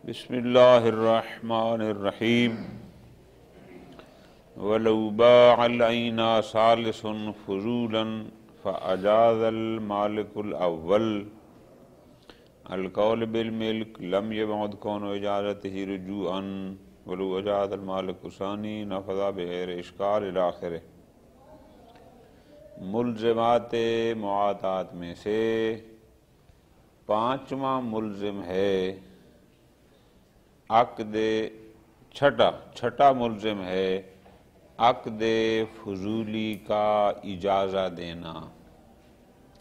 بسم اللہ الرحمن الرحیم وَلَوْ بَاعَ الْعَيْنَ ثَالِثٌ فُضُولًا فَأَجَازَ الْمَالِكُ الْأَوَّلُ الْقَوْلُ بِالْمِلْكِ لَمْ يَبْعُدْ كَوْنُ إِجَازَتِهِ رُجُوعًا وَلَوْ أَجَازَ الْمَالِكُ الثَّانِي نَفَذَ بِغَيْرِ إِشْكَالٍ إِلَى آخِرِهِ۔ ملزمات معاطات میں سے پانچواں ملزم ہے عقد چھٹا ملزم ہے عقد فضولی کا اجازہ دینا۔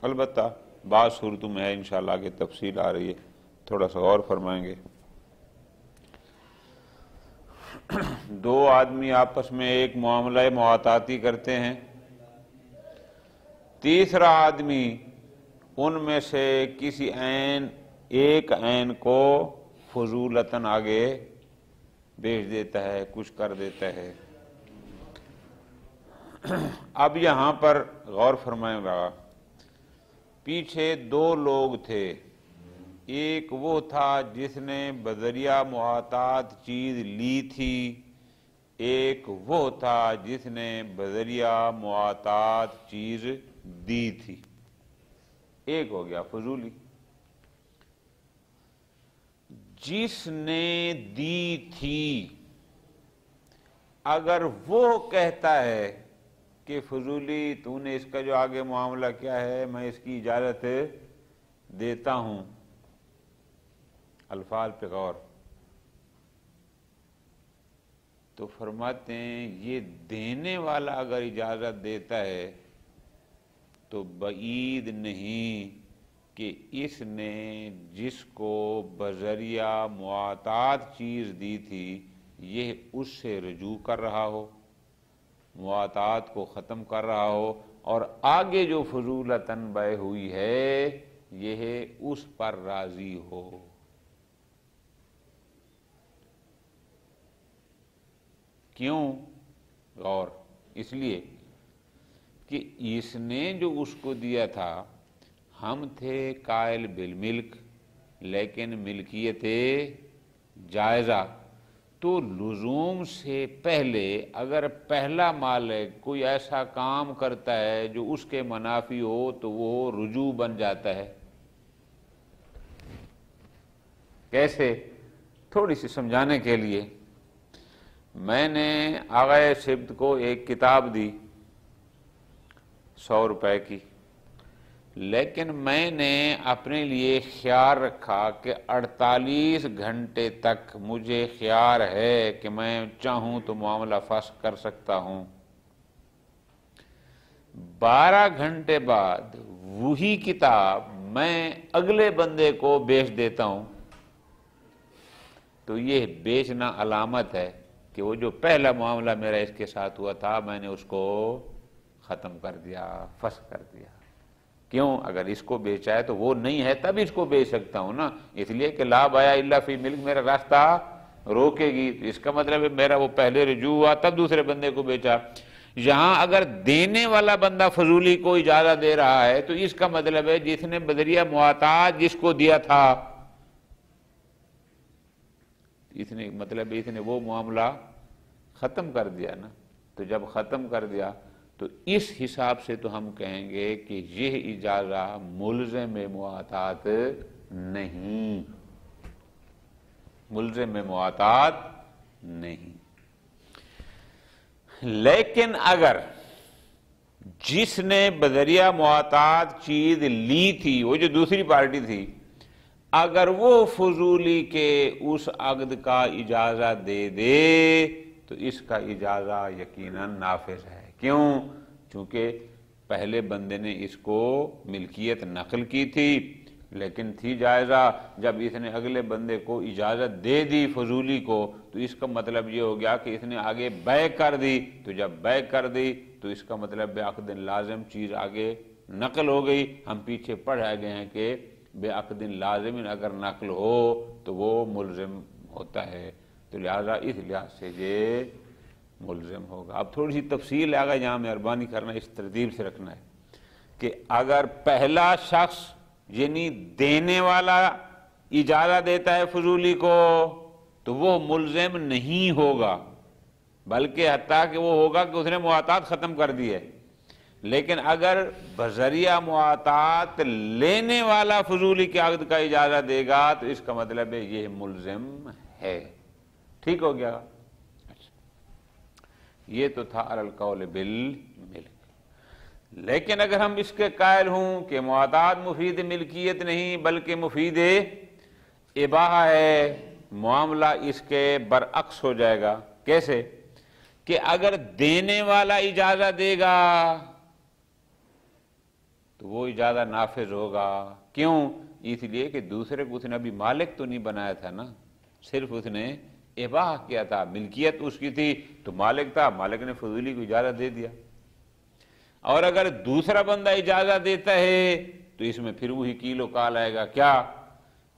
البتہ بعض صورتوں میں ہے، انشاءاللہ آگے تفصیل آ رہی ہے، تھوڑا سا غور فرمائیں گے۔ دو آدمی آپس میں ایک معاملہ معاطاتی کرتے ہیں، تیسرا آدمی ان میں سے کسی ایک عین کو فضولتاً آگے بیچ دیتا ہے، کچھ کر دیتا ہے۔ اب یہاں پر غور فرمائیں گا، پیچھے دو لوگ تھے، ایک وہ تھا جس نے بذریعہ معاطات چیز لی تھی، ایک وہ تھا جس نے بذریعہ معاطات چیز دی تھی۔ ایک ہو گیا فضولی۔ جس نے دی تھی اگر وہ کہتا ہے کہ فضولی تو نے اس کا جو آگے معاملہ کیا ہے میں اس کی اجازت دیتا ہوں، الفاظ پہ غور، تو فرماتے ہیں یہ دینے والا اگر اجازت دیتا ہے تو بعید نہیں کہ اس نے جس کو بذریعہ معاطات چیز دی تھی یہ اس سے رجوع کر رہا ہو، معاطات کو ختم کر رہا ہو، اور آگے جو فضولتاً بیع ہوئی ہے یہ اس پر راضی ہو۔ کیوں؟ غور، اس لیے کہ اس نے جو اس کو دیا تھا ہم تھے قائل بالملک، لیکن ملکیت جائزہ، تو لزوم سے پہلے اگر پہلا مالک کوئی ایسا کام کرتا ہے جو اس کے منافی ہو تو وہ رجوع بن جاتا ہے۔ کیسے؟ تھوڑی سی سمجھانے کے لیے، میں نے آغا سبت کو ایک کتاب دی 100 روپے کی، لیکن میں نے اپنے لیے خیال رکھا کہ 48 گھنٹے تک مجھے خیال ہے کہ میں چاہوں تو معاملہ فسخ کر سکتا ہوں۔ 12 گھنٹے بعد وہی کتاب میں اگلے بندے کو بیچ دیتا ہوں، تو یہ بیچنا علامت ہے کہ وہ جو پہلا معاملہ میرا اس کے ساتھ ہوا تھا میں نے اس کو ختم کر دیا، فسخ کر دیا۔ کیوں؟ اگر اس کو بیچا ہے تو وہ نہیں ہے تب اس کو بیچ سکتا ہوں نا، اس لیے کہ لا بایا الا فی ملک میرا راستہ روکے گی، تو اس کا مطلب ہے میرا وہ پہلے رجوع ہوا تب دوسرے بندے کو بیچا۔ یہاں اگر دینے والا بندہ فضولی کو اجازت دے رہا ہے تو اس کا مطلب ہے جس نے بذریعہ معاطات جس کو دیا تھا اس نے وہ معاملہ ختم کر دیا نا، تو جب ختم کر دیا تو اس حساب سے تو ہم کہیں گے کہ یہ اجازہ ملزم معاطات نہیں، ملزم معاطات نہیں۔ لیکن اگر جس نے بذریعہ معاطات چیز لی تھی، وہ جو دوسری پارٹی تھی، اگر وہ فضولی کے اس عقد کا اجازہ دے دے تو اس کا اجازہ یقیناً نافذ ہے۔ کیوں؟ چونکہ پہلے بندے نے اس کو ملکیت نقل کی تھی لیکن تھی جائزہ، جب اس نے اگلے بندے کو اجازت دے دی فضولی کو تو اس کا مطلب یہ ہو گیا کہ اس نے آگے بیع کر دی، تو جب بیع کر دی تو اس کا مطلب بعقد لازم چیز آگے نقل ہو گئی۔ ہم پیچھے پڑھ گئے ہیں کہ بعقد لازم اگر نقل ہو تو وہ ملزم ہوتا ہے، تو لہذا اس لحاظ سے یہ ملزم ہوگا۔ اب تھوڑی سی تفصیل آگا، یہاں مہربانی کرنا اس ترتیب سے رکھنا ہے کہ اگر پہلا شخص یعنی دینے والا اجازت دیتا ہے فضولی کو تو وہ ملزم نہیں ہوگا، بلکہ حتیٰ کہ وہ ہوگا کہ اس نے مواطات ختم کر دی ہے۔ لیکن اگر بذریعہ مواطات لینے والا فضولی کے عقد کا اجازت دے گا تو اس کا مطلب ہے یہ ملزم ہے۔ ٹھیک ہو گیا؟ یہ تو تھا علی القول بالملک۔ لیکن اگر ہم اس کے قائل ہوں کہ مواطات مفید ملکیت نہیں بلکہ مفید اباحہ ہے، معاملہ اس کے برعکس ہو جائے گا۔ کیسے؟ کہ اگر دینے والا اجازت دے گا تو وہ اجازت نافذ ہوگا۔ کیوں؟ اس لیے کہ دوسرے کو اس نے ابھی مالک تو نہیں بنایا تھا نا، صرف اس نے اباحہ کیا تھا، ملکیت اس کی تھی تو مالک تھا، مالک نے فضولی کو اجازت دے دیا۔ اور اگر دوسرا بندہ اجازت دیتا ہے تو اس میں پھر وہی کیل و کال آئے گا۔ کیا؟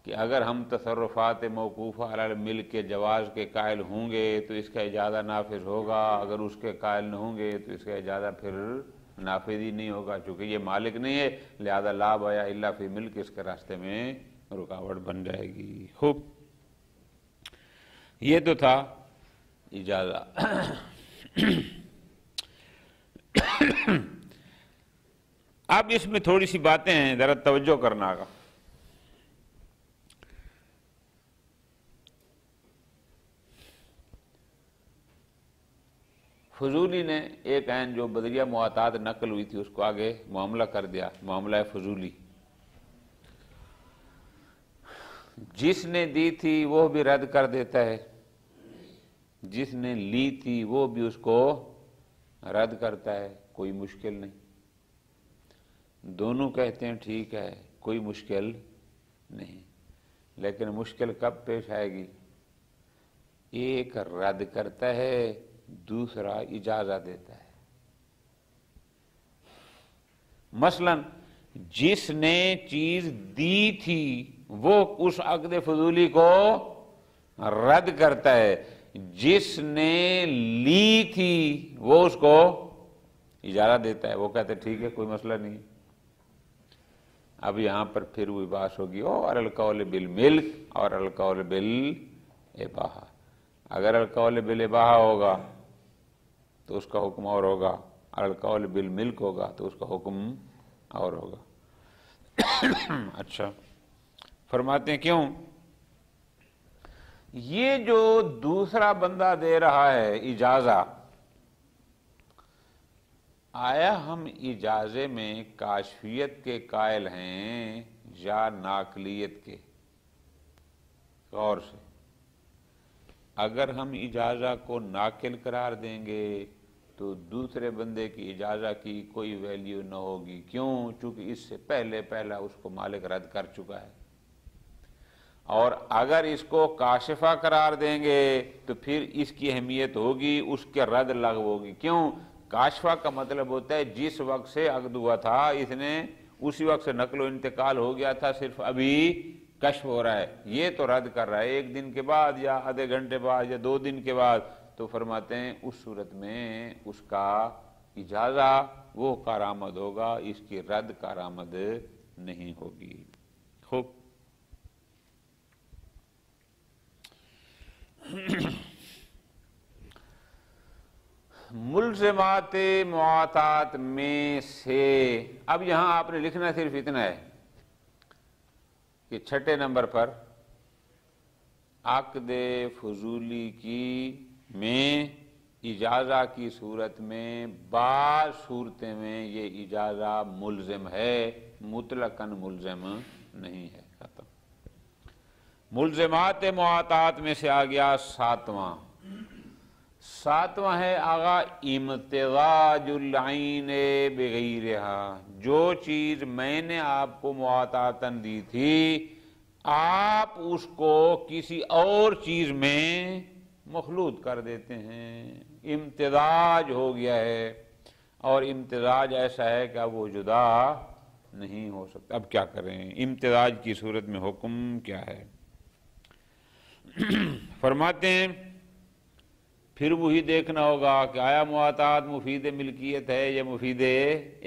کہ اگر ہم تصرفات موقوفہ علی الملک کے جواز کے قائل ہوں گے تو اس کا اجازت نافذ ہوگا، اگر اس کے قائل نہ ہوں گے تو اس کا اجازت پھر نافذ ہی نہیں ہوگا، چونکہ یہ مالک نہیں ہے، لہذا لا بیع الا فی ملک اس کے راستے میں رکاوٹ بن جائے گی۔ خوب، یہ تو تھا اجازت۔ اب اس میں تھوڑی سی باتیں ہیں، ذرا توجہ کرنا کا۔ فضولی نے ایک عین جو بدریہ مواطات نقل ہوئی تھی اس کو آگے معاملہ کر دیا، معاملہ فضولی۔ جس نے دی تھی وہ بھی رد کر دیتا ہے، جس نے لی تھی وہ بھی اس کو رد کرتا ہے، کوئی مشکل نہیں۔ دونوں کہتے ہیں ٹھیک ہے، کوئی مشکل نہیں، لیکن مشکل کب پیش آئے گی؟ ایک رد کرتا ہے، دوسرا اجازت دیتا ہے۔ مثلا جس نے چیز دی تھی وہ اس عقد فضولی کو رد کرتا ہے، جس نے لی تھی وہ اس کو اجازت دیتا ہے، وہ کہتے ہیں ٹھیک ہے، کوئی مسئلہ نہیں۔ اب یہاں پر پھر وہی بات ہوگی علی القول بالملک اور علی القول بالاباحہ۔ اگر علی القول بالاباحہ ہوگا تو اس کا حکم اور ہوگا، علی القول بالملک ہوگا تو اس کا حکم اور ہوگا۔ اچھا، فرماتے ہیں کیوں؟ یہ جو دوسرا بندہ دے رہا ہے اجازت، آیا ہم اجازے میں کاشفیت کے قائل ہیں یا ناقلیت کے؟ غور سے، اگر ہم اجازت کو ناقل قرار دیں گے تو دوسرے بندے کی اجازت کی کوئی ویلیو نہ ہوگی۔ کیوں؟ چونکہ اس سے پہلا اس کو مالک رد کر چکا ہے۔ اور اگر اس کو کاشفہ قرار دیں گے تو پھر اس کی اہمیت ہوگی، اس کے رد لغو ہوگی۔ کیوں؟ کاشفہ کا مطلب ہوتا ہے جس وقت سے عقد ہوا تھا اس نے اسی وقت سے نقل و انتقال ہو گیا تھا، صرف ابھی کشف ہو رہا ہے، یہ تو رد کر رہا ہے ایک دن کے بعد یا آدھے گھنٹے بعد یا 2 دن کے بعد، تو فرماتے ہیں اس صورت میں اس کا اجازت وہ کارآمد ہوگا، اس کی رد کارآمد نہیں ہوگی۔ خوب، ملزمات مواطات میں سے، اب یہاں آپ نے لکھنا صرف اتنا ہے کہ 6 نمبر پر عقد فضولی کی میں اجازت کی صورت میں بعض صورتیں میں یہ اجازت ملزم ہے، مطلقاً ملزم نہیں ہے۔ ختم۔ ملزمات مواطات میں سے آ گیا 7واں ہے آغا امتزاج العین بغیرہا۔ جو چیز میں نے آپ کو مواطاتاً دی تھی آپ اس کو کسی اور چیز میں مخلوط کر دیتے ہیں، امتزاج ہو گیا ہے، اور امتزاج ایسا ہے کہ اب وہ جدا نہیں ہو سکتا۔ اب کیا کریں؟ امتزاج کی صورت میں حکم کیا ہے؟ فرماتے ہیں پھر وہی دیکھنا ہوگا کہ آیا مواطات مفید ملکیت ہے یا مفید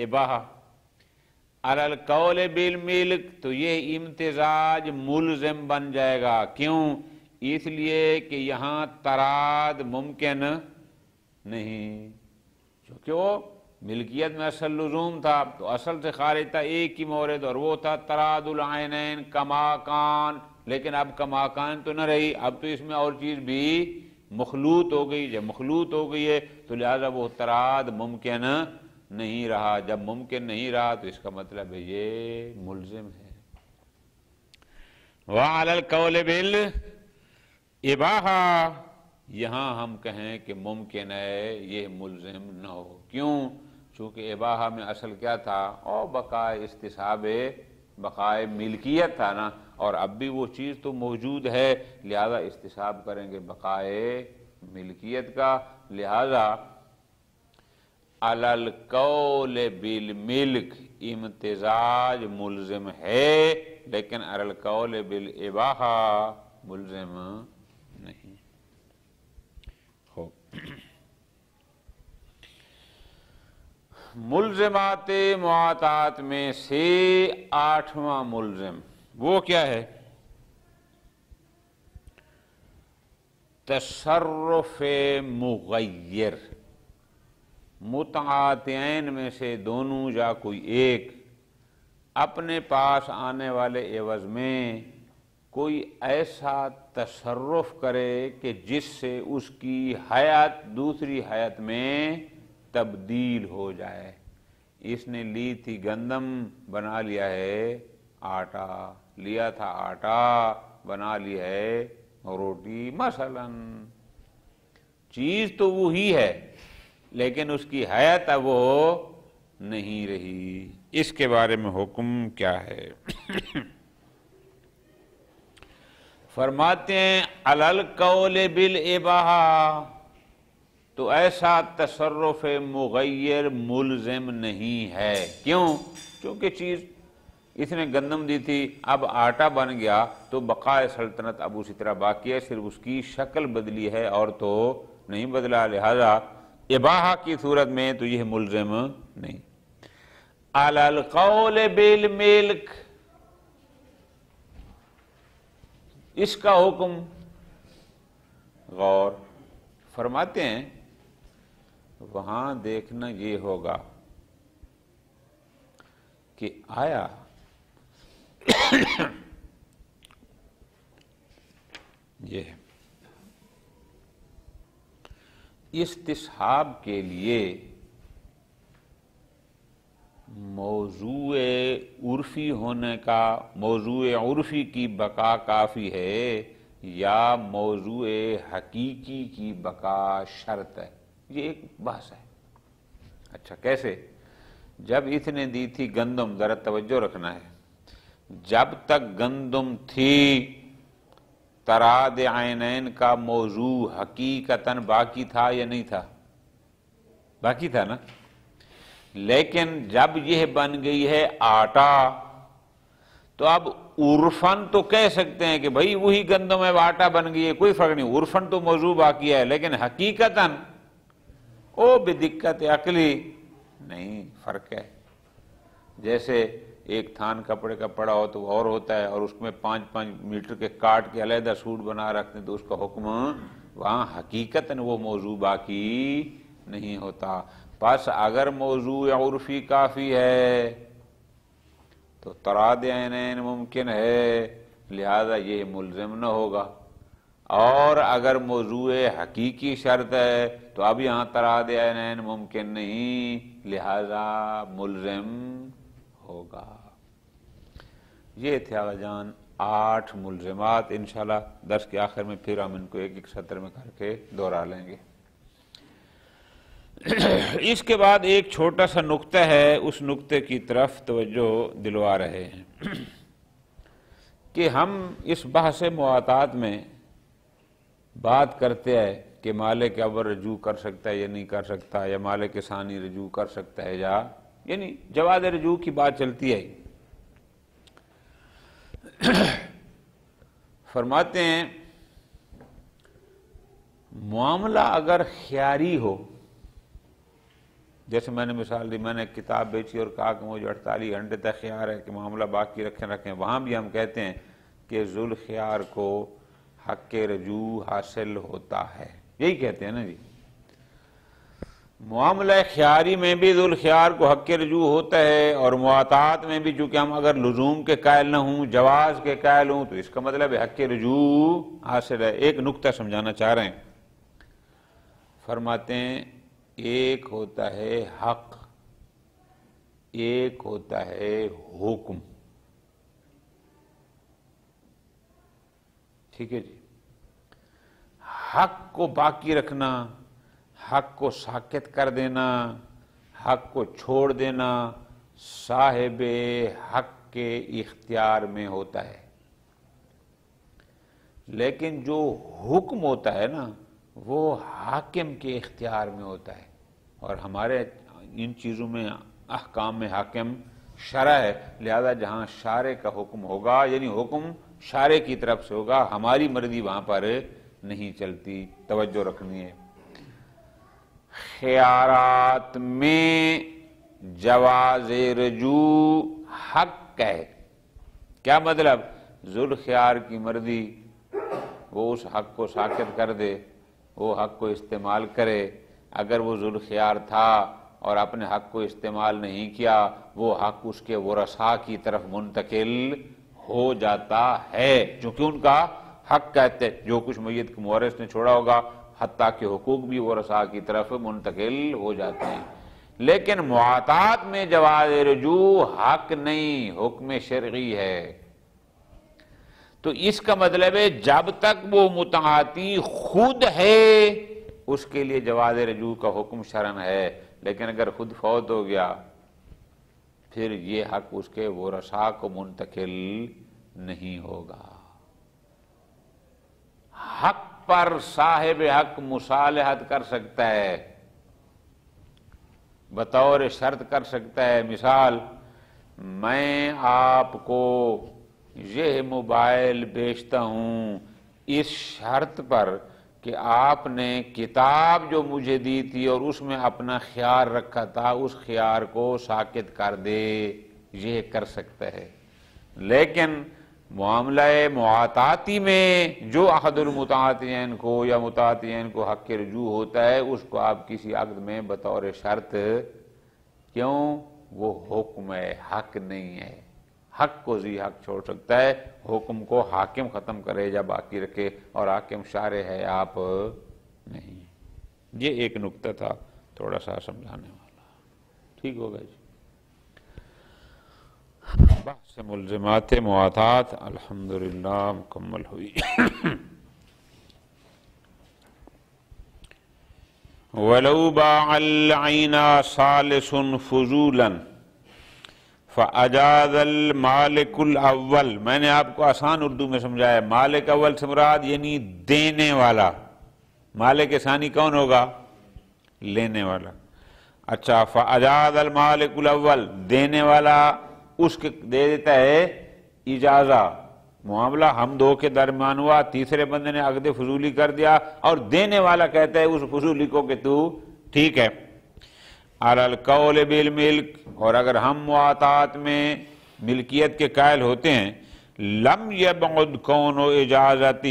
اباحہ۔ علی القول بالملک، تو یہ امتزاج ملزم بن جائے گا. کیوں؟ اس لیے کہ یہاں تراد ممکن نہیں، چونکہ وہ ملکیت میں اصل لزوم تھا تو اصل سے خارج تھا ایک ہی مورد، اور وہ تھا تراد العینین کماکان. لیکن اب کماکان تو نہ رہی، اب تو اس میں اور چیز بھی مخلوط ہو گئی. جب مخلوط ہو گئی ہے تو لہذا وہ تراد ممکن نہیں رہا. جب ممکن نہیں رہا تو اس کا مطلب ہے یہ ملزم ہے. وعلی القول بالاباحہ، یہاں ہم کہیں کہ ممکن ہے یہ ملزم نہ ہو. کیوں؟ چونکہ اباحہ میں اصل کیا تھا؟ اور بقائے استصحاب بقائے ملکیت تھا نا، اور اب بھی وہ چیز تو موجود ہے، لہذا استصحاب کریں گے بقائے ملکیت کا. لہذا علی القول بالملک امتزاج ملزم ہے، لیکن علی القول بالاباحہ ملزم نہیں. ملزمات معاطات میں سے 8واں ملزم وہ کیا ہے؟ تصرف مغیر. متعاطیین میں سے دونوں یا کوئی ایک اپنے پاس آنے والے عوض میں کوئی ایسا تصرف کرے کہ جس سے اس کی حیات دوسری حیات میں تبدیل ہو جائے. اس نے لی تھی گندم، بنا لیا ہے آٹا، لیا تھا آٹا، بنا لی ہے روٹی مثلا. چیز تو وہی ہے لیکن اس کی حیات اب وہ نہیں رہی. اس کے بارے میں حکم کیا ہے؟ فرماتے ہیں علی القول بالاباحہ، تو ایسا تصرف مغیر ملزم نہیں ہے. کیوں؟ کیونکہ چیز اس نے گندم دی تھی، اب آٹا بن گیا تو بقائے سلطنت اب اسی طرح باقی ہے، صرف اس کی شکل بدلی ہے اور تو نہیں بدلا. لہذا اباحہ کی صورت میں تو یہ ملزم نہیں. علی القول بالملک، اس کا حکم غور فرماتے ہیں. وہاں دیکھنا یہ ہوگا کہ آیا یہ استصحاب کے لیے موضوع عرفی ہونے کا، موضوع عرفی کی بقا کافی ہے یا موضوع حقیقی کی بقا شرط ہے؟ یہ ایک بحث ہے. اچھا کیسے؟ جب اس نے دی تھی گندم، ذرا توجہ رکھنا ہے، جب تک گندم تھی تراد عینین کا موضوع حقیقتاً باقی تھا یا نہیں تھا؟ باقی تھا نا. لیکن جب یہ بن گئی ہے آٹا تو اب عرفاً تو کہہ سکتے ہیں کہ بھئی وہی گندم ہے، آٹا بن گئی ہے، کوئی فرق نہیں، عرفاً تو موضوع باقی ہے، لیکن حقیقتاً او بدقت عقلی نہیں، فرق ہے. جیسے ایک تھان کپڑے کا پڑا ہو تو اور ہوتا ہے، اور اس میں 5 میٹر کے کاٹ کے علیحدہ سوٹ بنا رکھتے ہیں تو اس کا حکم وہاں حقیقتاً وہ موضوع باقی نہیں ہوتا. پس اگر موضوع عرفی کافی ہے تو تراد عینین ممکن ہے، لہذا یہ ملزم نہ ہوگا. اور اگر موضوع حقیقی شرط ہے تو اب یہاں تراد عینین ممکن نہیں، لہذا ملزم ہوگا. یہ تھے آغا جان 8 ملزمات. انشاءاللہ درس کے آخر میں پھر ہم ان کو ایک ایک سطر میں کر کے دوہرا لیں گے. اس کے بعد ایک چھوٹا سا نقطہ ہے، اس نقطے کی طرف توجہ دلوا رہے ہیں کہ ہم اس بحث مواطات میں بات کرتے ہیں کہ مالک اول رجوع کر سکتا ہے یا نہیں کر سکتا، یا مالک ثانی رجوع کر سکتا ہے، یا یعنی جواز رجوع کی بات چلتی ہے. فرماتے ہیں معاملہ اگر خیاری ہو جیسے میں نے مثال دی، میں نے کتاب بیچی اور کہا کہ مجھے 48 گھنٹے تک خیال ہے کہ معاملہ باقی رکھیں، وہاں بھی ہم کہتے ہیں کہ ذوالخیار کو حق رجوع حاصل ہوتا ہے، یہی کہتے ہیں نا جی۔ معاملہ خیاری میں بھی ذوالخیار کو حق رجوع ہوتا ہے، اور مواطات میں بھی، چونکہ ہم اگر لزوم کے قائل نہ ہوں، جواز کے قائل ہوں، تو اس کا مطلب ہے حق رجوع حاصل ہے۔ ایک نقطہ سمجھانا چاہ رہے ہیں، فرماتے ہیں ایک ہوتا ہے حق، ایک ہوتا ہے حکم، ٹھیک ہے جی۔ حق کو باقی رکھنا، حق کو ساکت کر دینا، حق کو چھوڑ دینا صاحب حق کے اختیار میں ہوتا ہے، لیکن جو حکم ہوتا ہے نا وہ حاکم کے اختیار میں ہوتا ہے، اور ہمارے ان چیزوں میں احکام میں حاکم شرع ہے، لہذا جہاں شارع کا حکم ہوگا، یعنی حکم شارع کی طرف سے ہوگا، ہماری مرضی وہاں پر نہیں چلتی، توجہ رکھنی ہے۔ خیارات میں جواز رجوع حق ہے، کیا مطلب؟ ذوالخیار کی مرضی، وہ اس حق کو ساکت کر دے، وہ حق کو استعمال کرے، اگر وہ ذوالخیار تھا اور اپنے حق کو استعمال نہیں کیا، وہ حق اس کے ورثاء کی طرف منتقل ہو جاتا ہے، چونکہ ان کا حق کہتے جو کچھ میت کے مورث نے چھوڑا ہوگا، حتیٰ کہ حقوق بھی ورثاء کی طرف منتقل ہو جاتے ہیں۔ لیکن معاطات میں جواز رجوع حق نہیں، حکم شرعی ہے۔ تو اس کا مطلب ہے جب تک وہ متعاطی خود ہے اس کے لیے جواز رجوع کا حکم شرعن ہے، لیکن اگر خود فوت ہو گیا پھر یہ حق اس کے ورثاء کو منتقل نہیں ہوگا۔ حق پر صاحب حق مصالحت کر سکتا ہے، بطور شرط کر سکتا ہے، مثال میں آپ کو یہ موبائل بیچتا ہوں اس شرط پر کہ آپ نے کتاب جو مجھے دی تھی اور اس میں اپنا خیار رکھا تھا، اس خیار کو ساکت کر دے، یہ کر سکتا ہے۔ لیکن معاملہ معاطاتی میں جو عقد المتعاطیین کو یا متعاطیین کو حق رجوع ہوتا ہے، اس کو آپ کسی عقد میں بطور شرط، کیوں؟ وہ حکم ہے، حق نہیں ہے۔ حق کو ذی حق چھوڑ سکتا ہے، حکم کو حاکم ختم کرے یا باقی رکھے، اور حاکم شارع ہے، آپ نہیں۔ یہ ایک نقطہ تھا تھوڑا سا سمجھانے والا، ٹھیک ہوگا جی۔ بحث ملزمات مواطات الحمدللہ مکمل ہوئی۔ وَلَوْ بَاعَ الْعَيْنَ ثَالِثٌ فُضُولًا فَأَجَازَ الْمَالِكُ الْأَوَّلِ، میں نے آپ کو آسان اردو میں سمجھایا، مالک اول سے مراد یعنی دینے والا، مالک ثانی کون ہوگا؟ لینے والا۔ اچھا، فَأَجَازَ الْمَالِكُ الْأَوَّلِ، دینے والا اس کے دے دیتا ہے اجازہ، معاملہ ہم دو کے درمیان ہوا، تیسرے بندے نے عقد فضولی کر دیا، اور دینے والا کہتا ہے اس فضولی کو کہ تو ٹھیک ہے۔ علی القول بالملک، اور اگر ہم مواطات میں ملکیت کے قائل ہوتے ہیں، لم یبعد کون اجازتہ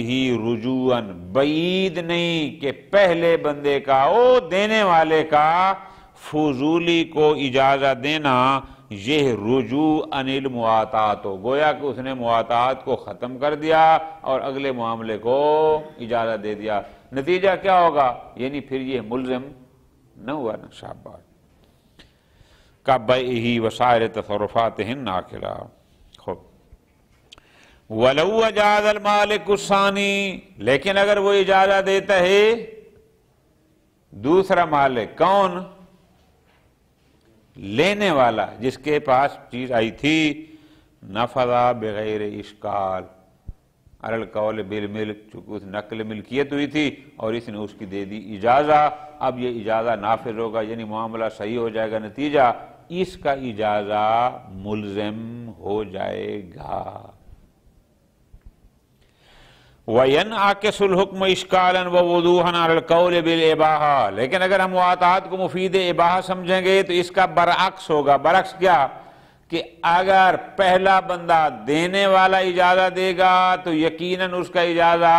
رجوعا، بعید نہیں کہ پہلے بندے کا، او دینے والے کا فضولی کو اجازت دینا یہ رجوع عن المواطات ہو، گویا کہ اس نے مواطات کو ختم کر دیا اور اگلے معاملے کو اجازت دے دیا۔ نتیجہ کیا ہوگا؟ یعنی پھر یہ ملزم نہ ہوا نا، شاباش۔ کَبَيْعِهِ وَسَائِرِ تَصَرُّفَاتِهِ النَّاقِلَةِ۔ خوب، وَلَوْ أَجَازَ الْمَالِكُ الثَّانِي، لیکن اگر وہ اجازت دیتا ہے دوسرا مالک، کون؟ لینے والا، جس کے پاس چیز آئی تھی، نفذ بغیر اشکال علی القول بالملک، چونکہ اس نقل ملکیت ہوئی تھی اور اس نے اس کی دے دی اجازت، اب یہ اجازت نافذ ہوگا، یعنی معاملہ صحیح ہو جائے گا، نتیجہ اس کا اجازت ملزم ہو جائے گا۔ وَيَنْعَكِسُ الْحُكْمُ إِشْكَالًا وَوُضُوحًا عَلَى الْقَوْلِ بِالْإِبَاحَةِ، لیکن اگر ہم مواطات کو مفید اباحہ سمجھیں گے تو اس کا برعکس ہوگا۔ برعکس کیا؟ کہ اگر پہلا بندہ دینے والا اجازہ دے گا تو یقیناً اس کا اجازہ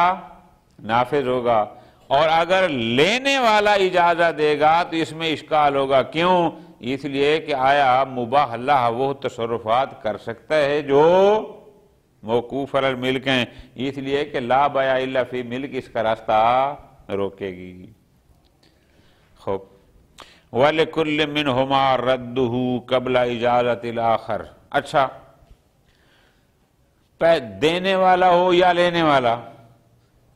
نافذ ہوگا، اور اگر لینے والا اجازہ دے گا تو اس میں اشکال ہوگا۔ کیوں؟ اس لیے کہ آیا مباح اللہ وہ تصرفات کر سکتا ہے جو موقوف علی الملک ہیں، اس لیے کہ لا بیع الا فی ملک اس کا راستہ روکے گی۔ خوب وَلِكُلٍّ مِّنْهُمَا رَدُّهُ قَبْلَ إِجَازَةِ الْآخَرِ، اچھا دینے والا ہو یا لینے والا،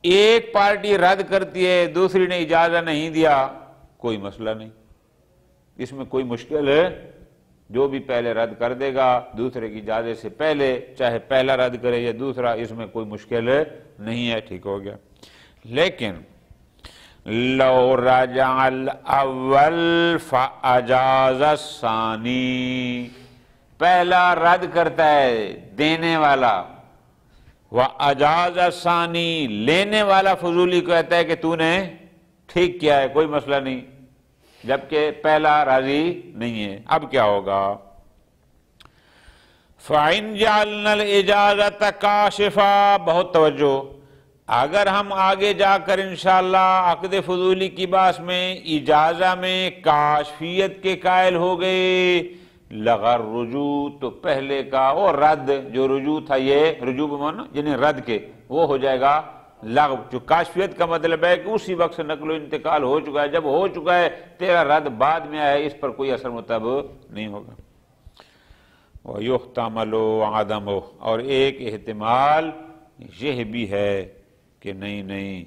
ایک پارٹی رد کرتی ہے دوسری نے اجازت نہیں دیا، کوئی مسئلہ نہیں، اس میں کوئی مشکل ہے، جو بھی پہلے رد کر دے گا دوسرے کی اجازت سے پہلے، چاہے پہلا رد کرے یا دوسرا، اس میں کوئی مشکل نہیں ہے، ٹھیک ہو گیا۔ لیکن لو رجع الاول فاجاز الثانی، پہلا رد کرتا ہے دینے والا، واجاز الثانی لینے والا فضولی کہتا ہے کہ تو نے ٹھیک کیا ہے، کوئی مسئلہ نہیں، جبکہ پہلا راضی نہیں ہے، اب کیا ہوگا؟ فَإِنْ جَعَلْنَا الْإِجَازَةَ كَاشِفًا، بہت توجہ، اگر ہم آگے جا کر انشاءاللہ عقد فضولی کی بات میں اجازہ میں کاشفیت کے قائل ہو گئے، لغر رجوع، تو پہلے کا وہ رد جو رجوع تھا، یہ رجوع بمانا یعنی رد کے، وہ ہو جائے گا لغو۔ جو کاشفیت کا مطلب ہے کہ اسی وقت سے نقل و انتقال ہو چکا ہے، جب ہو چکا ہے تیرا رد بعد میں آیا، اس پر کوئی اثر متب نہیں ہوگا۔ وَيُحْتَمَلُ عَدَمُهُ، اور ایک احتمال یہ بھی ہے کہ نہیں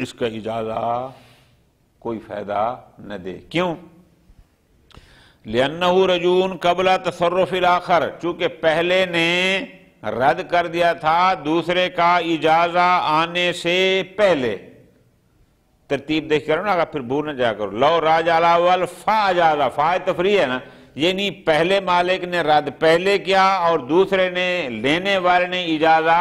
اس کا اجازہ کوئی فائدہ نہ دے۔ کیوں؟ لِأَنَّهُ رَجُوٌ قَبْلَ تَصَرُّفِ الْآخَرِ، چونکہ پہلے نے رد کر دیا تھا دوسرے کا اجازہ آنے سے پہلے۔ ترتیب دیکھ کرو نا، اگر پھر بھول نہ جا کرو۔ لو راجع الاول فاجازہ، فا تفریح ہے نا، یعنی پہلے مالک نے رد پہلے کیا اور دوسرے نے لینے والے نے اجازہ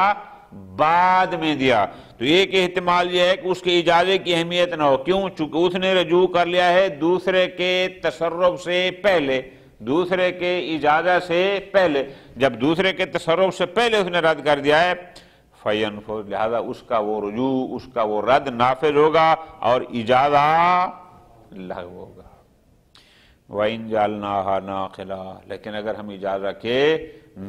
بعد میں دیا، تو ایک احتمال یہ ہے کہ اس کے اجازے کی اہمیت نہ ہو۔ کیوں؟ چونکہ اس نے رجوع کر لیا ہے دوسرے کے تصرف سے پہلے، دوسرے کے اجازت سے پہلے، جب دوسرے کے تصرف سے پہلے اس نے رد کر دیا ہے فَيَنْفُذْ، لہذا اس کا وہ رجوع، اس کا وہ رد نافذ ہوگا اور اجازہ لغو ہوگا۔ وَإِنْ جَعَلْنَاهَا نَاقِلَةً، لیکن اگر ہم اجازہ کے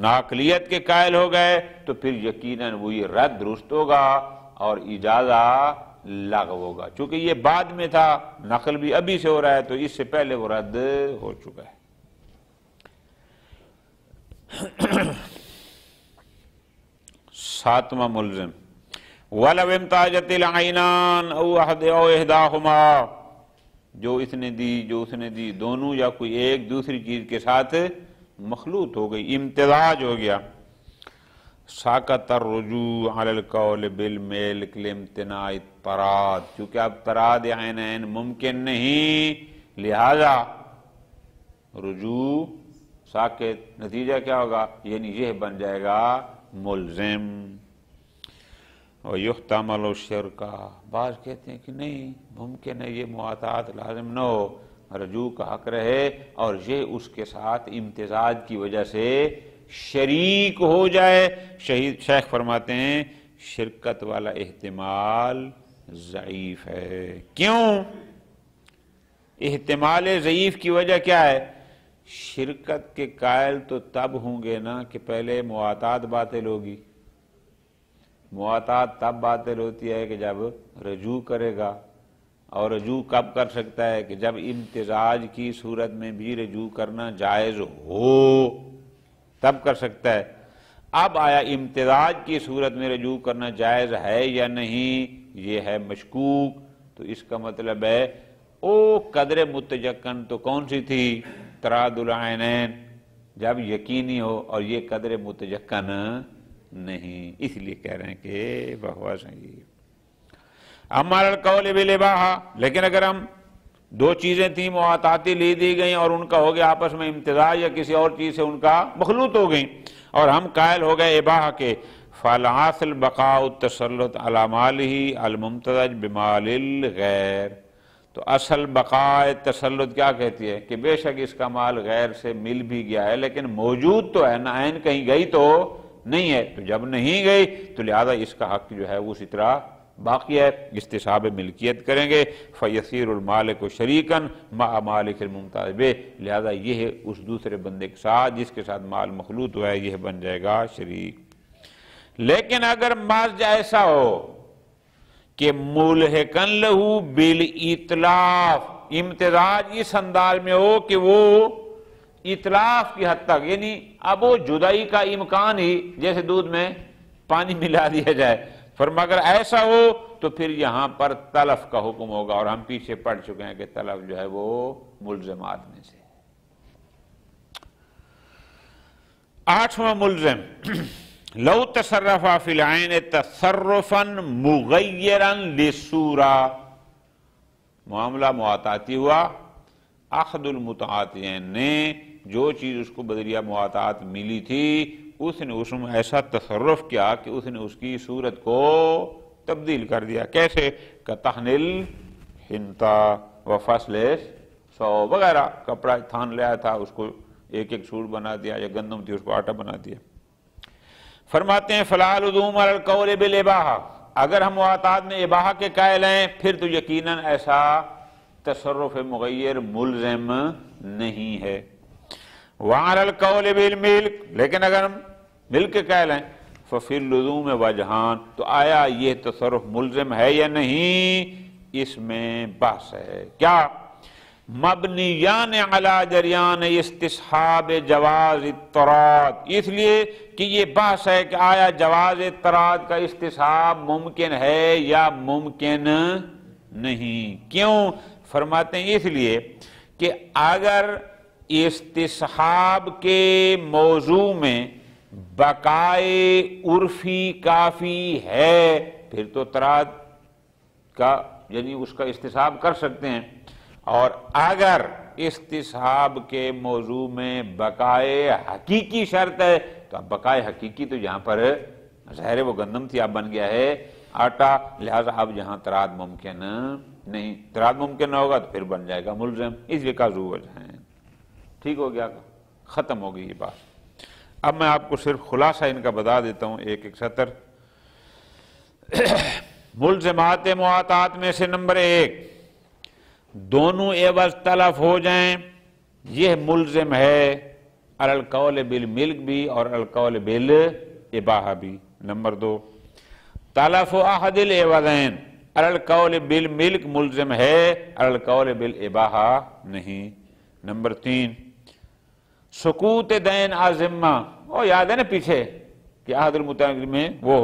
ناقلیت کے قائل ہو گئے تو پھر یقیناً وہی رد درست ہوگا اور اجازہ لغو ہوگا، چونکہ یہ بعد میں تھا، نقل بھی ابھی سے ہو رہا ہے، تو اس سے پہلے وہ رد ہو چکا ہے۔ ساتواں ملزم، وَلَوْ امْتَاجَتِ الْعَيْنَانِ أَوْ إِحْدَاهُمَا، جو اس نے دی جو اس نے دی، دونوں یا کوئی ایک دوسری چیز کے ساتھ مخلوط ہو گئی، امتزاج ہو گیا، ساقط الرجوع علی القول بالملک لامتناع التراض، چونکہ اب تراض عینین ممکن نہیں، لہذا رجوع ساقط، نتیجہ کیا ہوگا؟ یعنی یہ بن جائے گا ملزم۔ وَيُحْتَمَلُ الشِّرْكَ، بعض کہتے ہیں کہ نہیں، ممکن ہے یہ مواطات لازم نہ ہو، رجوع کا حق رہے اور یہ اس کے ساتھ امتزاج کی وجہ سے شریک ہو جائے۔ شیخ فرماتے ہیں شرکت والا احتمال ضعیف ہے۔ کیوں؟ احتمال ضعیف کی وجہ کیا ہے؟ شرکت کے قائل تو تب ہوں گے نا کہ پہلے مواطات باطل ہوگی۔ مواطات تب باطل ہوتی ہے کہ جب رجوع کرے گا، اور رجوع کب کر سکتا ہے؟ کہ جب امتزاج کی صورت میں بھی رجوع کرنا جائز ہو، تب کر سکتا ہے۔ اب آیا امتزاج کی صورت میں رجوع کرنا جائز ہے یا نہیں، یہ ہے مشکوک، تو اس کا مطلب ہے او قدر متجکن تو کون سی تھی؟ تراض العینین، جب یقینی ہو، اور یہ قدر متجکن نہیں، اس لیے کہہ رہے ہیں کہ بہوا صحیح۔ ہمارا القول بالاباحہ، لیکن اگر ہم دو چیزیں تھیں مواطاتی لی دی گئیں اور ان کا ہو گیا آپس میں امتزاج یا کسی اور چیز سے ان کا مخلوط ہو گئیں، اور ہم قائل ہو گئے اباحہ کے، فالحاصل بقاء التسلط علی مالہ الممتزج بمال الغیر، تو اصل بقاء تسلط کیا کہتی ہے کہ بے شک اس کا مال غیر سے مل بھی گیا ہے لیکن موجود تو ہے نا، عین کہیں گئی تو نہیں ہے، تو جب نہیں گئی تو لہذا اس کا حق جو ہے وہ اسی طرح باقی ہے، استصحاب ملکیت کریں گے۔ فیصیر المالک شریکاً مع مالک الممتاز بہ، لہذا یہ اس دوسرے بندے کے ساتھ جس کے ساتھ مال مخلوط ہوا ہے یہ بن جائے گا شریک۔ لیکن اگر مرج ایسا ہو کہ ملحقاً لہو بالاتلاف، امتزاج اس انداز میں ہو کہ وہ اتلاف کی حد تک، یعنی اب وہ جدائی کا امکان ہی، جیسے دودھ میں پانی ملا دیا جائے، فرما اگر ایسا ہو تو پھر یہاں پر تلف کا حکم ہوگا، اور ہم پیچھے پڑھ چکے ہیں کہ تلف جو ہے وہ ملزمات میں سے۔ آٹھواں ملزم، لو تصرف فی العین تصرفا مغیرا للصورہ، معاملہ مواطاتی ہوا، احد المتعاطیین نے جو چیز اس کو بدریہ مواطات ملی تھی اس نے اس میں ایسا تصرف کیا کہ اس نے اس کی صورت کو تبدیل کر دیا۔ کیسے؟ کتحنل ہنتا و فصل سو وغیرہ، کپڑا تھان لیا تھا اس کو ایک ایک سوٹ بنا دیا، یا گندم تھی اس کو آٹا بنا دیا۔ فرماتے ہیں فلا لزوم علی القول بالاباحہ، اگر ہم مواطات میں اباحہ کے قائل ہیں پھر تو یقیناً ایسا تصرف مغیر ملزم نہیں ہے۔ وعلی القول بالملک، لیکن اگر ہم ملک کے قائل ہیں ففی اللزوم وجہان، تو آیا یہ تصرف ملزم ہے یا نہیں، اس میں بحث ہے۔ کیا؟ مبنیان علی جریان استصحاب جواز التراض، اس لیے کہ یہ بحث ہے کہ آیا جواز تراض کا استصحاب ممکن ہے یا ممکن نہیں۔ کیوں؟ فرماتے ہیں اس لیے کہ اگر استصحاب کے موضوع میں بقائے عرفی کافی ہے پھر تو تراض کا یعنی اس کا استصحاب کر سکتے ہیں، اور اگر استصحاب کے موضوع میں بقائے حقیقی شرط ہے تو اب بقائے حقیقی تو یہاں پر ظاہر وہ گندم تھی اب بن گیا ہے آٹا، لہذا اب یہاں تراض ممکن نہیں، تراض ممکن نہ ہوگا تو پھر بن جائے گا ملزم، اس لیے کا ذو وجہ ہے۔ ٹھیک ہو گیا، ختم ہو گئی یہ بات۔ اب میں آپ کو صرف خلاصہ ان کا بتا دیتا ہوں ایک ایک سطر۔ ملزمات مواطات میں سے نمبر 1، دونوں عوض تلف ہو جائیں، یہ ملزم ہے علی القول بالملک بھی اور علی القول بالاباحہ بھی۔ نمبر 2، تلف احد العوضین علی القول بالملک ملزم ہے، علی القول بالاباحہ نہیں۔ نمبر 3، سقوط دین ذمہ، وہ یاد ہے نا پیچھے کہ عہد المتعاقد میں وہ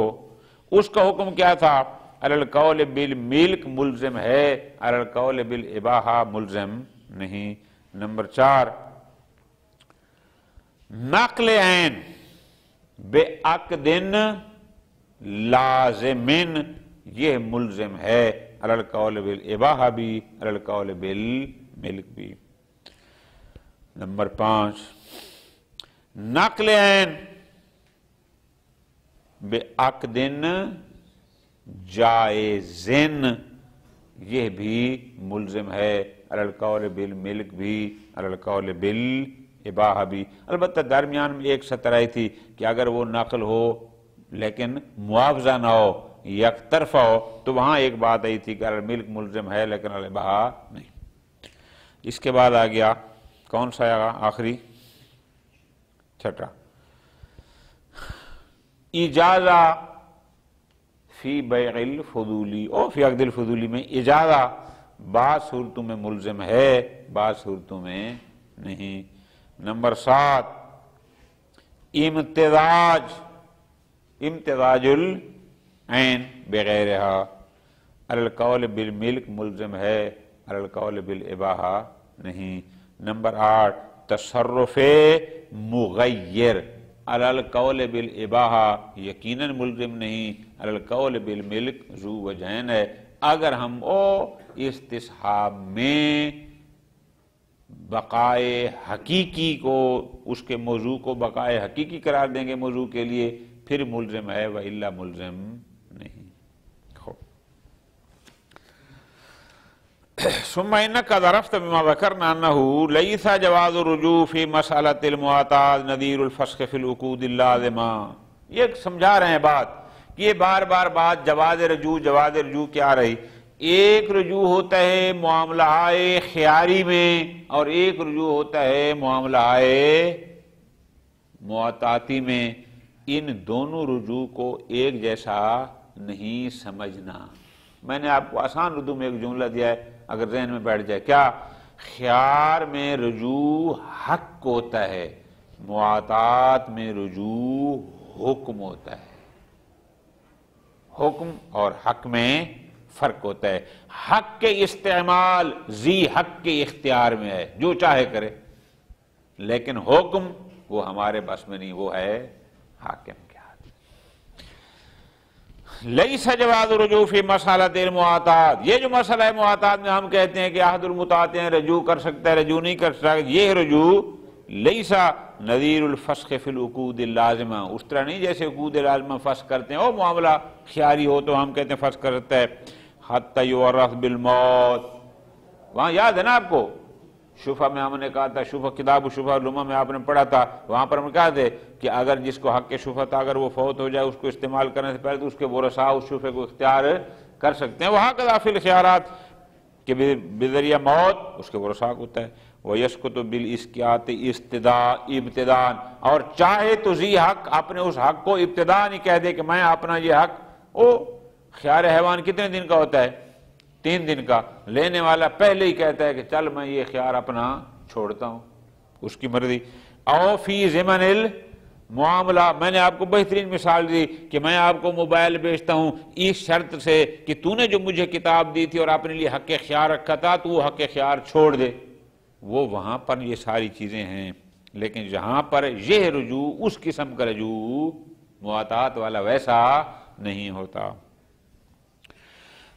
اس کا حکم کیا تھا، علی القول بالملک ملزم ہے، علی القول بالاباحہ ملزم نہیں۔ نمبر 4، نقل عین بعقد لازم، یہ ملزم ہے، علی القول بالاباحہ بھی، علی القول بالملک بھی۔ نمبر 5، نقل عین بعقد جائزن، یہ بھی ملزم ہے، علی القول بالملک بھی، علی القول بالاباحہ بھی۔ البتہ درمیان میں ایک سطر آئی تھی کہ اگر وہ نقل ہو لیکن معاوضہ نہ ہو، یک طرفہ ہو، تو وہاں ایک بات آئی تھی کہ علی الملک ملزم ہے لیکن علی الاباحہ نہیں۔ اس کے بعد آ گیا کون سا آخری؟ چھٹا، اجازہ فی بیع الفضولی اور فی عقد الفضولی میں اجازہ بعض صورتوں میں ملزم ہے بعض صورتوں میں نہیں۔ نمبر 7، امتزاج العین بغیرہا، علی القول بالملک ملزم ہے، علی القول بالاباحہ نہیں۔ نمبر 8، تصرف مغیر، علی القول بالاباحہ یقیناً ملزم نہیں، علی القول بالملک ذو وجہین ہے۔ اگر ہم استصحاب میں بقائے حقیقی کو، اس کے موضوع کو بقائے حقیقی قرار دیں گے موضوع کے لیے، پھر ملزم ہے، وإلا ملزم نہیں۔ ثم انك قد عرفت بما ذكرنا انه ليس جواز الرجوع في مسألة المعتاد نظير الفسخ في العقود اللازمة۔ یہ سمجھا رہے ہیں بات کہ یہ بار بار بات جواز رجوع کیا رہی؟ ایک رجوع ہوتا ہے معاملہ خیاری میں، اور ایک رجوع ہوتا ہے معاملہ معتاتی میں۔ ان دونوں رجوع کو ایک جیسا نہیں سمجھنا۔ میں نے آپ کو آسان اردو میں ایک جملہ دیا ہے، اگر ذہن میں بیٹھ جائے، کیا؟ خیار میں رجوع حق ہوتا ہے، معتات میں رجوع حکم ہوتا ہے۔ حکم اور حق میں فرق ہوتا ہے۔ حق کے استعمال ذی حق کے اختیار میں ہے، جو چاہے کرے، لیکن حکم وہ ہمارے بس میں نہیں، وہ ہے حاکم کے ہاتھ۔ لیس جواز رجوع فی مسألۃ المعتاد، یہ جو مسئلہ ہے معتاد میں ہم کہتے ہیں کہ احد المتعاطین رجوع کر سکتا ہے، رجوع نہیں کر سکتا، یہ رجوع لیسا نظیر الفسخ فی العقود اللازمہ، اس طرح نہیں جیسے عقود لازمہ فسخ کرتے ہیں، وہ معاملہ خیاری ہو تو ہم کہتے ہیں فسخ کر سکتا ہے۔ حتی یورث بالموت، وہاں یاد ہے نا آپ کو شفا میں ہم نے کہا تھا، شفا کتاب شفا لمحہ میں آپ نے پڑھا تھا، وہاں پر ہم کہا تھے کہ اگر جس کو حق کے شفا تھا اگر وہ فوت ہو جائے، اس کو استعمال کرنے سے پہلے تو اس کے ورثاء اس شفے کو اختیار کر سکتے ہیں۔ وہاں کا فی الخیارات کہ بذریعہ موت اس کے ورثاء کو ہوتا ہے۔ وَيَسْقُطُ بِالْإِسْقِاطِ ابتداءً، اور چاہے تو ذی حق اپنے اس حق کو ابتداء نہیں کہہ دے کہ میں اپنا یہ حق، خیار حیوان کتنے دن کا ہوتا ہے؟ 3 دن کا، لینے والا پہلے ہی کہتا ہے کہ چل میں یہ خیار اپنا چھوڑتا ہوں، اس کی مرضی۔ او فی ضمن المعاملہ، میں نے آپ کو بہترین مثال دی کہ میں آپ کو موبائل بیچتا ہوں اس شرط سے کہ تو نے جو مجھے کتاب دی تھی اور اپنے لیے حق خیار رکھا تھا تو وہ حق خیار چھوڑ دے، وہ وہاں پر یہ ساری چیزیں ہیں۔ لیکن جہاں پر یہ رجوع اس قسم کا رجوع معتاد والا ویسا نہیں ہوتا۔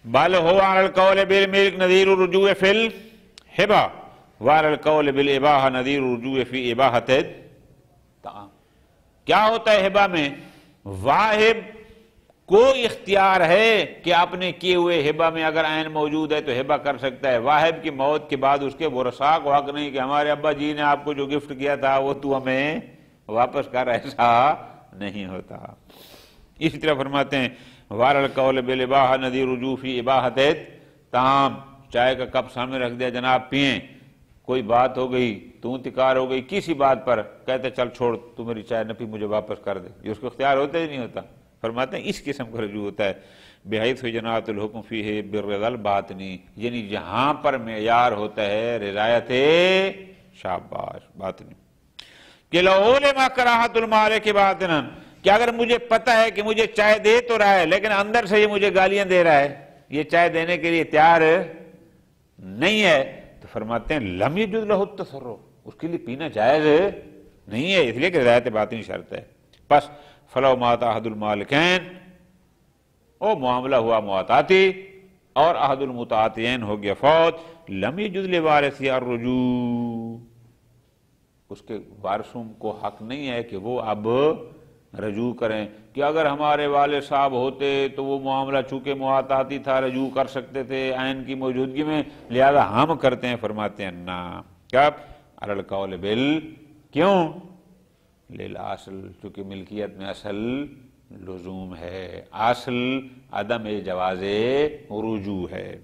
بل هو على القول بالملك نظير الرجوع في الهبة وعلى القول بالإباحة نظير الرجوع في إباحة الطعام۔ کیا ہوتا ہے ہبہ میں؟ واہب کو اختیار ہے کہ اپنے کیے ہوئے ہبہ میں اگر عین موجود ہے تو ہبہ کر سکتا ہے۔ واہب کی موت کے بعد اس کے ورثاء کو حق نہیں کہ ہمارے ابا جی نے آپ کو جو گفٹ کیا تھا وہ تو ہمیں واپس کر، ایسا نہیں ہوتا۔ اسی طرح فرماتے ہیں وَعَلَى الْقَوْلِ بِالْإِبَاحَةِ نَظِيرُ الرُّجُوعِ فِي إِبَاحَةِ الطَّعَامِ، چائے کا کپ سامنے رکھ دیا، جناب پئیں، کوئی بات ہو گئی، تو تکار ہو گئی کسی بات پر، کہتے چل چھوڑ تو میری چائے نہ پی، مجھے واپس کر دے، یہ اس کو اختیار ہوتا ہی نہیں ہوتا۔ فرماتے ہیں اس قسم کا رجوع ہوتا ہے بحیث جنات الحکم فیہ بالرضا الباطنی، یعنی جہاں پر معیار ہوتا ہے رضایت شاباش باطنی۔ کہ لو علم کراہت المالک باطنا، کہ اگر مجھے پتہ ہے کہ مجھے چائے دے تو رہا ہے لیکن اندر سے یہ مجھے گالیاں دے رہا ہے، یہ چائے دینے کے لیے تیار نہیں ہے، تو فرماتے ہیں لم یجوز لہ التصرف، اس کے لیے پینا جائز نہیں ہے، اس لیے کہ رضایت باطنی شرط ہے۔ پس فلو مات احد المالکین، او معاملہ ہوا معتاتی اور احد المتعاطین ہو گیا فوت، لم یجوز لوارثہ الرجوع، اس کے وارثوں کو حق نہیں ہے کہ وہ اب رجوع کریں، کہ اگر ہمارے والد صاحب ہوتے تو وہ معاملہ چونکہ معتاتی تھا رجوع کر سکتے تھے عین کی موجودگی میں، لہذا ہم کرتے ہیں۔ فرماتے ہیں نا، کیا علی القول بال، کیوں؟ للاصل، چونکہ ملکیت میں اصل لزوم ہے، اصل عدم جواز رجوع ہے۔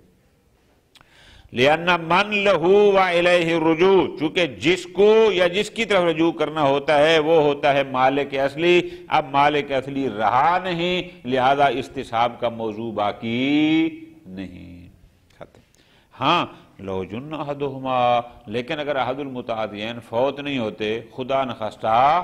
لِأَنَّ مَنْ لَهُ وَإِلَيْهِ الرُّجُوعُ، چونکہ جس کو یا جس کی طرف رجوع کرنا ہوتا ہے وہ ہوتا ہے مالک اصلی، اب مالک اصلی رہا نہیں، لہذا استصحاب کا موضوع باقی نہیں۔ ہاں لو جن احدہما، لیکن اگر احد المتعاطیین فوت نہیں ہوتے، خدا نخواستہ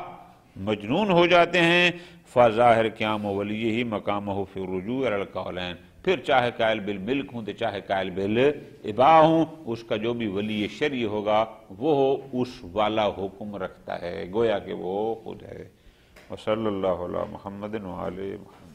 مجنون ہو جاتے ہیں، فظاہر قیام ولیہ مقامہ فی الرجوع علی القولین، پھر چاہے قائل بالملک ہوں تو چاہے قائل بالاباح ہوں، اس کا جو بھی ولی شرعی ہوگا وہ اس والا حکم رکھتا ہے، گویا کہ وہ خود ہے۔ وصلی اللہ علی محمد وآلہ محمد۔